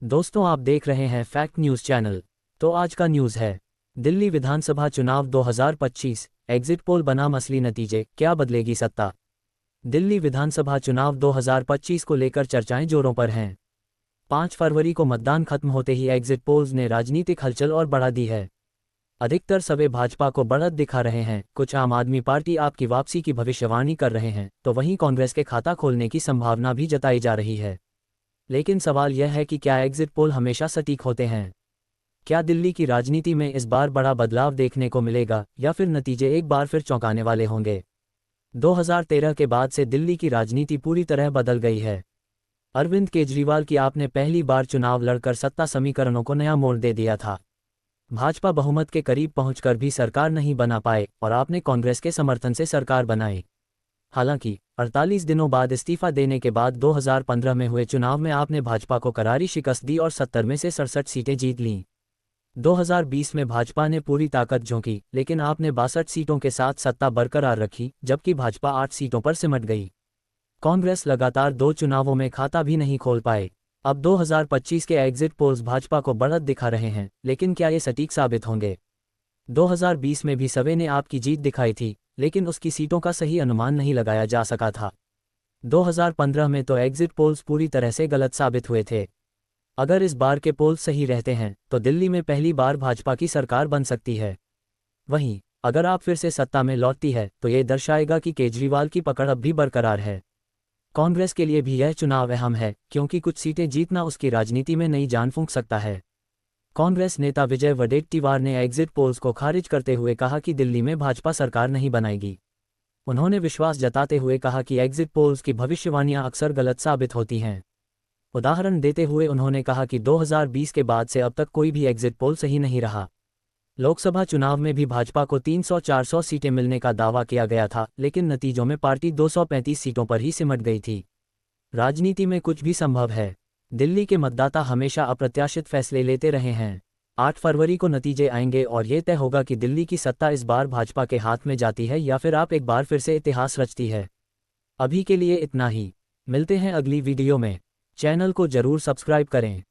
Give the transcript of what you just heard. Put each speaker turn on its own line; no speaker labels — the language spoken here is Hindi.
दोस्तों, आप देख रहे हैं फैक्ट न्यूज़ चैनल। तो आज का न्यूज़ है, दिल्ली विधानसभा चुनाव 2025 एग्जिट पोल बनाम असली नतीजे, क्या बदलेगी सत्ता। दिल्ली विधानसभा चुनाव 2025 को लेकर चर्चाएं जोरों पर हैं। 5 फरवरी को मतदान खत्म होते ही एग्जिट पोल्स ने राजनीतिक हलचल और बढ़ा दी है। अधिकतर सभी भाजपा को बढ़त दिखा रहे हैं, कुछ आम आदमी पार्टी आपकी वापसी की भविष्यवाणी कर रहे हैं, तो वहीं कांग्रेस के खाता खोलने की संभावना भी जताई जा रही है। लेकिन सवाल यह है कि क्या एग्जिट पोल हमेशा सटीक होते हैं। क्या दिल्ली की राजनीति में इस बार बड़ा बदलाव देखने को मिलेगा या फिर नतीजे एक बार फिर चौंकाने वाले होंगे। 2013 के बाद से दिल्ली की राजनीति पूरी तरह बदल गई है। अरविंद केजरीवाल की आपने पहली बार चुनाव लड़कर सत्ता समीकरणों को नया मोड़ दे दिया था। भाजपा बहुमत के करीब पहुंचकर भी सरकार नहीं बना पाए और आपने कांग्रेस के समर्थन से सरकार बनाई। हालांकि 48 दिनों बाद इस्तीफा देने के बाद 2015 में हुए चुनाव में आपने भाजपा को करारी शिकस्त दी और 70 में से 67 सीटें जीत लीं। 2020 में भाजपा ने पूरी ताकत झोंकी, लेकिन आपने 62 सीटों के साथ सत्ता बरकरार रखी, जबकि भाजपा 8 सीटों पर सिमट गई। कांग्रेस लगातार 2 चुनावों में खाता भी नहीं खोल पाए। अब 2025 के एग्जिट पोल्स भाजपा को बढ़त दिखा रहे हैं, लेकिन क्या ये सटीक साबित होंगे। 2020 में भी सभी ने आपकी जीत दिखाई थी, लेकिन उसकी सीटों का सही अनुमान नहीं लगाया जा सका था। 2015 में तो एग्जिट पोल्स पूरी तरह से गलत साबित हुए थे। अगर इस बार के पोल्स सही रहते हैं तो दिल्ली में पहली बार भाजपा की सरकार बन सकती है। वहीं अगर आप फिर से सत्ता में लौटती है तो ये दर्शाएगा कि केजरीवाल की पकड़ अब भी बरकरार है। कांग्रेस के लिए भी यह चुनाव अहम है, क्योंकि कुछ सीटें जीतना उसकी राजनीति में नई जान फूंक सकता है। कांग्रेस नेता विजय वडेट्टीवार ने एग्जिट पोल्स को खारिज करते हुए कहा कि दिल्ली में भाजपा सरकार नहीं बनाएगी। उन्होंने विश्वास जताते हुए कहा कि एग्जिट पोल्स की भविष्यवाणियां अक्सर गलत साबित होती हैं। उदाहरण देते हुए उन्होंने कहा कि 2020 के बाद से अब तक कोई भी एग्जिट पोल सही नहीं रहा। लोकसभा चुनाव में भी भाजपा को 300-400 सीटें मिलने का दावा किया गया था, लेकिन नतीजों में पार्टी 235 सीटों पर ही सिमट गई थी। राजनीति में कुछ भी संभव है। दिल्ली के मतदाता हमेशा अप्रत्याशित फैसले लेते रहे हैं। 8 फरवरी को नतीजे आएंगे और ये तय होगा कि दिल्ली की सत्ता इस बार भाजपा के हाथ में जाती है या फिर आप एक बार फिर से इतिहास रचती है। अभी के लिए इतना ही। मिलते हैं अगली वीडियो में। चैनल को जरूर सब्सक्राइब करें।